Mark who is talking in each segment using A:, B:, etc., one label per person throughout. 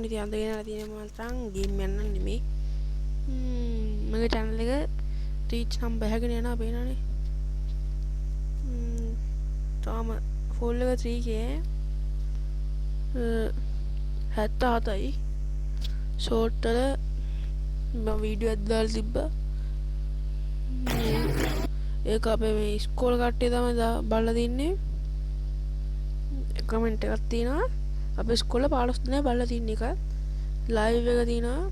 A: ඉතින් අද ගෙනලා තියෙන මාත්‍රාන් ගේම් යන්න නෙමෙයි. මගේ channel එක reach නම් බහගෙන යනවා පේනවනේ. තාම full එක 3k 77යි. short වල මම වීඩියෝ එකක් දාලා තිබ්බා. ඒක අපේ මේ ඉස්කෝල කට්ටිය තමයි බලලා තින්නේ. කමෙන්ට් එකක් තියෙනවා. අපේ ඉස්කෝලේ 15 දෙනා බලලා තින්න එක. ලයිව් එක තියෙනවා.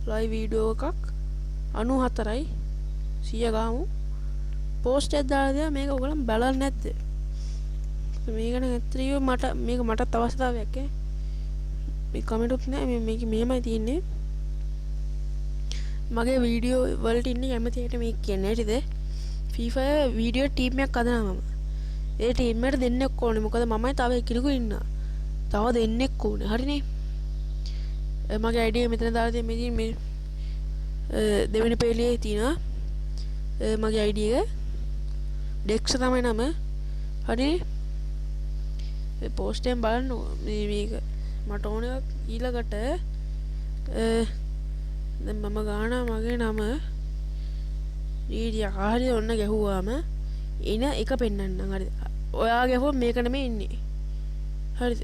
A: ලයිව් වීඩියෝ එකක් 94යි 100 ගාමු. පෝස්ට් එකක් දාලා තියා මේක ඔයගොල්ලන් බලන්නේ නැද්ද? මේක නම් ඇත්තටම මටත් අවස්ථාවක් ඈ. මේ කමෙන්ට් උත් නෑ මේක මෙහෙමයි තියෙන්නේ. මගේ වීඩියෝ වලට ඉන්නේ කැමති අයට මේක කියන්නේ හරිද? FIFA වීඩියෝ ටීම් එකක් හදනවා මම. ඒ ටීම් එකට දෙන්නෙක් ඕනේ. මොකද මමයි තව එක්කෙනෙකු ඉන්නවා. තව දෙන්නෙක් ඕනේ. හරිනේ. මගේ ID එක මෙතන දාලා තියෙන මේ දෙවෙනි පේලියේ තියෙනවා. මගේ ID එක Dex තමයි නම. හරිනේ. ඒ පෝස්ට් එකෙන් බලන්න මේක මට ඕන එකක් ඊළඟට දැන් මම ගානා මගේ නම ඊඩියා කාරිය ඔන්න ගැහුවාම එන එක පෙන්වන්නම් හරිද? ඔයා ගැහුවොත් මේක නෙමෙයි ඉන්නේ. හරිද?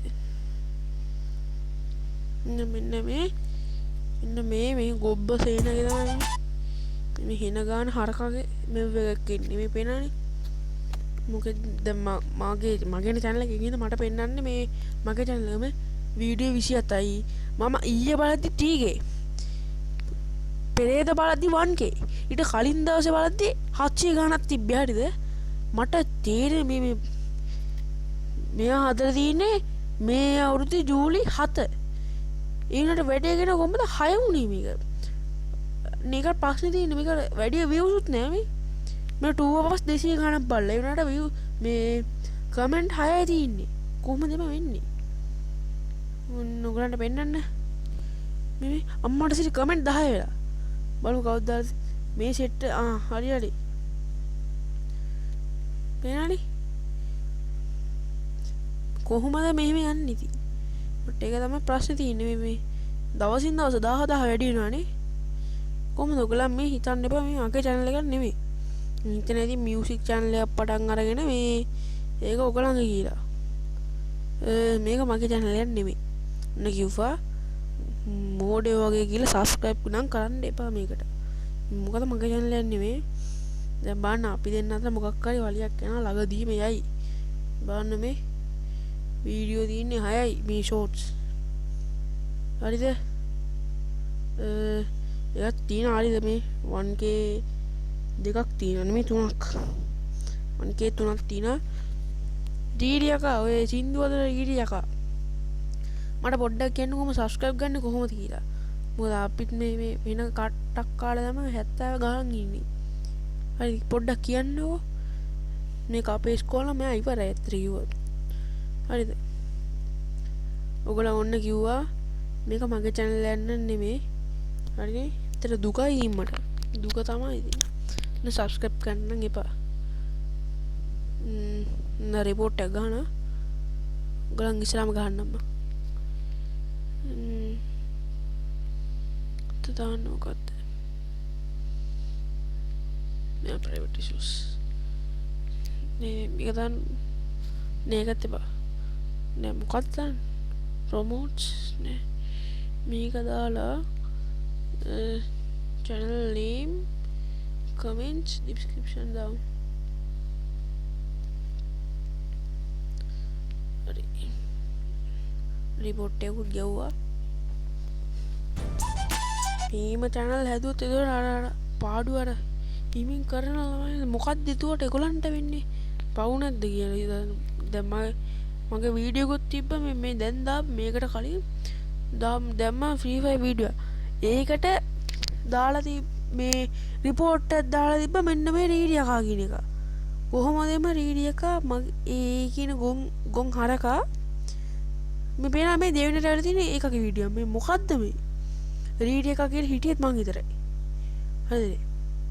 A: මෙන්න මේ ගොබ්බ සේනගේ තමයි මේ හින ගාන හරකගේ මෙව් එකක් ඉන්නේ. මේ පේනවනේ. මොකද දැන් මගේ channel එකේ ඉඳන් මට පෙන්වන්නේ මේ මගේ channel එකේ වීඩියෝ 27යි. මම ඊයේ බලද්දි 3k. පෙරේද බලද්දි 1k. ඊට කලින් දවසේ බලද්දි 700 ගාණක් තිබ්බේ හරිද? මට තේරෙන්නේ මේ මෙයා හදලා තියෙන්නේ මේ අවුරුදු ජූලි 7. ඊනට වැඩේගෙන කොහමද 6 වුනේ මේක? මේක ප්‍රශ්නේ තියෙන්නේ මේක වැඩි views උත් නෑ මේ. මේ 2 hours 200 ගාණක් බලලා ඒ වුණාට view මේ comment 6යි තියෙන්නේ. කොහොමද මේ වෙන්නේ? ඔයගොල්ලන්ට පෙන්නන්න. මේ අම්මට සිට comment 10 වෙලා. බලමු කවුද මේ සෙට් හරි. පේනවනේ. කොහොමද මෙහෙම යන්නේ ඉතින්? මට ඒක තමයි ප්‍රශ්නේ තියෙන්නේ මේ දවසින් දවස 10000 වැඩි වෙනවානේ. කොහොමද ඔයගොල්ලන් මේ හිතන්න එපා මේ මගේ channel එකක් නෙමෙයි. ඉන්ටර්නෙටි මියුසික් channel එකක් පටන් අරගෙන මේ ඒක ඔයගොල්ලන්ගේ කියලා. මේක මගේ channel එකක් නෙමෙයි. ඔන්න කිව්වා මෝඩේ වගේ කියලා subscribe නම් කරන්න එපා මේකට. මොකද මගේ channel එක නෙමෙයි. දැන් බලන්න අපි දෙන්න අතර මොකක් හරි වලියක් යනවා ළඟදීම යයි. බලන්න මේ වීඩියෝ තියෙන්නේ 6යි මේ shorts. හරිද? එකක් තියෙන හරිද මේ 1k දෙකක් තියෙනවා නෙමෙයි 3ක්. 1k 3ක් තියෙනවා. ඩීඩියකා ඔය සින්දු වල ඩීඩියකා මට පොඩ්ඩක් කියන්න කොහොම subscribe ගන්න කොහොමද කියලා. මොකද අපිත් මේ වෙන කට්ටක් කාලා තමයි 70 ගහන් ඉන්නේ. හරි පොඩ්ඩක් කියන්නකෝ. මේක අපේ ඉස්කෝලේ මම ඉවරයි ඇත්තට කිව්වොත්. හරිද? ඔයගොල්ලෝ ඔන්න කිව්වා මේක මගේ channel එක නෙමෙයි. හරිනේ? ඒතර දුකයි මට. දුක තමයි ඉතින්. නේ subscribe කරන්න එපා. report එක ගන්න. ඔයගොල්ලන් ඉස්සරහම ගහන්නම්ම. දාන්න මොකක්ද? මේ private issues. මේක දාන්න නේකත් එපා. නෑ මොකක්ද දාන්න? promotes නේ. මේක දාලා channel name comments description down. හරි. report එකකුත් ගෙවුවා. මේම channel හැදුවොත් ඒතකොට අර පාඩු අර හිමින් කරන ළමයි මොකක්ද ඒතකොට ඒගොල්ලන්ට වෙන්නේ? පවු නැද්ද කියලා. දැන් මගේ වීඩියෝ එකක් තිබ්බා මේ දැන් මේකට කලින් දැම්ම free fire වීඩියෝ. ඒකට දාලා මේ report එකක් දාලා තිබ්බා මෙන්න මේ රීඩි එකා කියන එක. කොහොමද මේ රීඩි එකා ඒ කියන ගොන් හරකා මේ පේනවා මේ දෙවෙනිට ඇවිල්ලා තියෙන ඒකගේ වීඩියෝ. මේ මොකද්ද මේ? රීඩි එකා කියලා හිටියෙත් මං විතරයි. හරිද?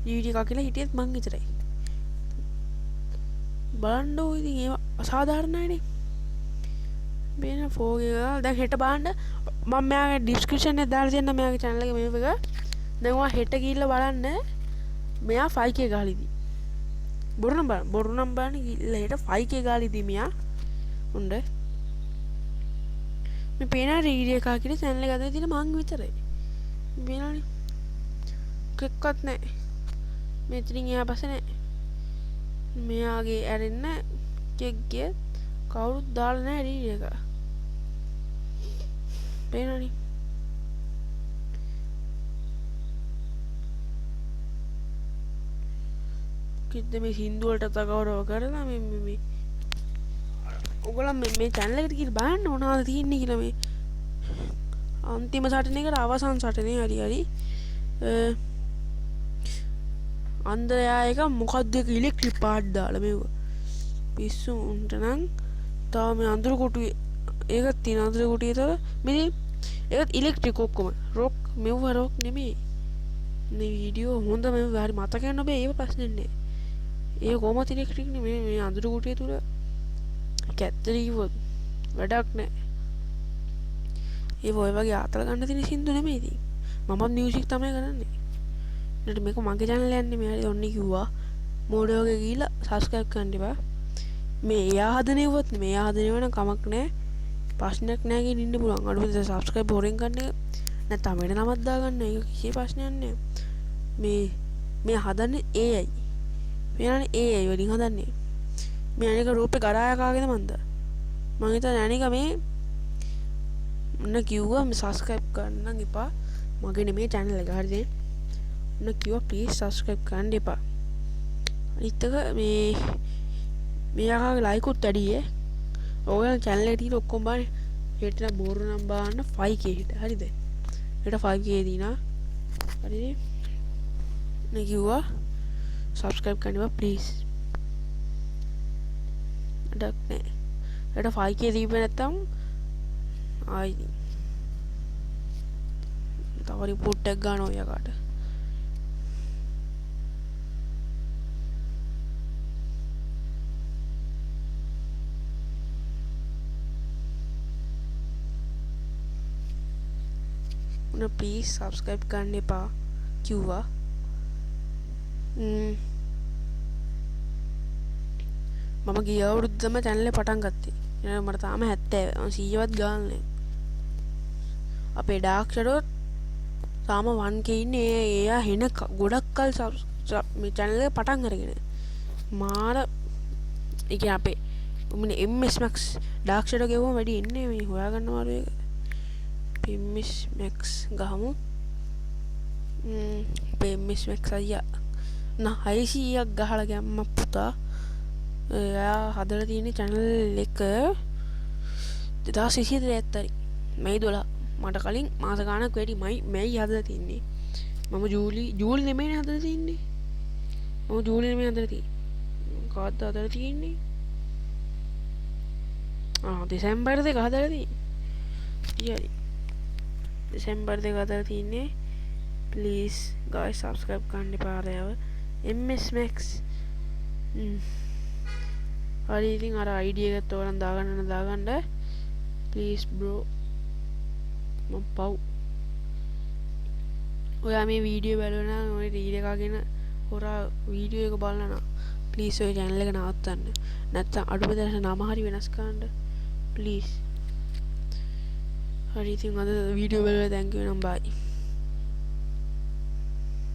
A: රීඩි එකා කියලා හිටියෙත් මං විතරයි. බලන්න ඕ ඉතින් ඒව අසාධාරණයිනේ. බේන 4K එක දැන් හෙට බලන්න මම මෙයාගේ ඩිස්ක්‍රිප්ෂන් එකේ දාලා තියෙන මෙයාගේ channel එකේ මේව එක දැන් ඔයා හෙට ගිහිල්ලා බලන්න මෙයා 5K ගහලා ඉදී බොරු නම් බලන්න ගිහිල්ලා හෙට 5K ගහලා ඉදී මෙයා උණ්ඩ මේ පේන රීඩිය එකා කියලා channel එක අතේ තියෙන මං විතරයි මේනවනේ කෙක්වත් නැහැ මෙතනින් එහා පස්සේ නැහැ මෙයාගේ ඇරෙන්න කෙක් ගිය කවුරුත් දාලා නැහැ රීඩිය එක පේනවනේ කිද්ද මේ සින්දු වලට තකවරව කරලා මේ ඔයගොල්ලෝ මේ channel එකට ගිහින් බලන්න මොනවද තියෙන්නේ කියලා මේ අන්තිම සටනේකට අවසන් සටනේ හරි අන්දරයා එක මොකද්ද ඒක ඉලෙක්ට්‍රික් පාට් දාලා මේව පිස්සු උන්ට නම් තාම මේ අඳුරු කොටුවේ ඒකත් තියෙන අඳුරු කොටුවේ තව මේ ඒකත් ඉලෙක්ට්‍රික් ඔක්කොම රොක් මෙව රොක් නෙමෙයි මේ වීඩියෝ හොඳ මේ හරි මතක යන්න බෑ ඒක ප්‍රශ්නේ නෑ ඒ කොහොමද ඉලෙක්ට්‍රික් නෙමෙයි මේ අඳුරු කොටුවේ තුල කැත්තරීවොත් වැඩක් නෑ ඒ ඔය වගේ ආතල ගන්න තියෙන සින්දු නෙමෙයි ඉතින් මම මියුසික් තමයි කරන්නේ ඊට මේක මගේ channel යන්නේ මේ හරි ඔන්නේ කිව්වා මෝඩයෝගේ ගිහිල්ලා subscribe කරන්න එපා මේ එයා හදනෙවොත් මේ එයා හදනෙව නම් කමක් නෑ ප්‍රශ්නයක් නෑ කියන ඉන්න පුළුවන් අඩුවෙන් subscribe හොරෙන් ගන්න එක නැත්නම් වෙන නමක් දාගන්න ඒක කිසි ප්‍රශ්නයක් නෑ මේ හදන්නේ AI මේනනේ AI වලින් හදන්නේ මේ අනික රූපේ කරාය කාගේද මන්ද මං හිතන්නේ අනික මේ මොන කිව්වා මේ subscribe කරන්න එපා මගේ නෙමෙයි channel එක හරිද මොන කිව්වා please subscribe කරන්න එපා අනිත් එක මේ යකාගේ like උත් වැඩි ඔයගොල්ලෝ channel එකට ගිහින් ඔක්කොම බලන්න හෙට නම් බෝරු නම් බලන්න 5K හෙට හරිද හෙට 5K දිනා හරිද නේ කිව්වා subscribe කරන්න එපා please ඩක් නෑ හෙට 5K දීපේ නැත්තම් ආයි තව රිපෝට් එකක් ගන්න ඔය යකාට උන please subscribe කරන්න එපා කිව්වා මම ගිය අවුරුද්දම channel එක පටන් ගත්තේ එහෙනම් මට තාම 70 100වත් ගාන නැහැ අපේ ඩාර්ක් ෂැඩෝ තාම 1K ඉන්නේ එයා හෙන ගොඩක් කල් මේ channel එක පටන් අරගෙන මාර ඒ කියන්නේ අපේ මොනේ MS Max ඩාර්ක් ෂැඩෝ ගෙවුවම වැඩි ඉන්නේ මේ හොයාගන්න මාරු එක MS Max ගහමු MS Max අයියා නා 600ක් ගහලා ගැම්ම පුතා එයා හදලා තියෙන channel එක 2023 මේ 12 මට කලින් මාස ගාණක් වැඩි මයි හදලා තින්නේ මම ජූලි නෙමෙයි හදලා තින්නේ මම ජූලි නෙමෙයි හදලා තින්නේ කවද්ද හදලා තින්නේ දෙසැම්බර් 2 හදලා තින්නේ හරි දෙසැම්බර් 2 හදලා තින්නේ please guys subscribe කරන්න එපා රයව MS Max හරි ඉතින් අර ID එකත් ඕනනම් දාගන්න please bro මම පව් ඔයා මේ වීඩියෝ බලන ඔය රීල් එකගෙන හොරා වීඩියෝ එක බලන නම් please ඔය channel එක නවත්තන්න නැත්නම් අඩුම තරම නම හරි වෙනස් කරන්න please හරි ඉතින් අද වීඩියෝ බලලා thank you නම් bye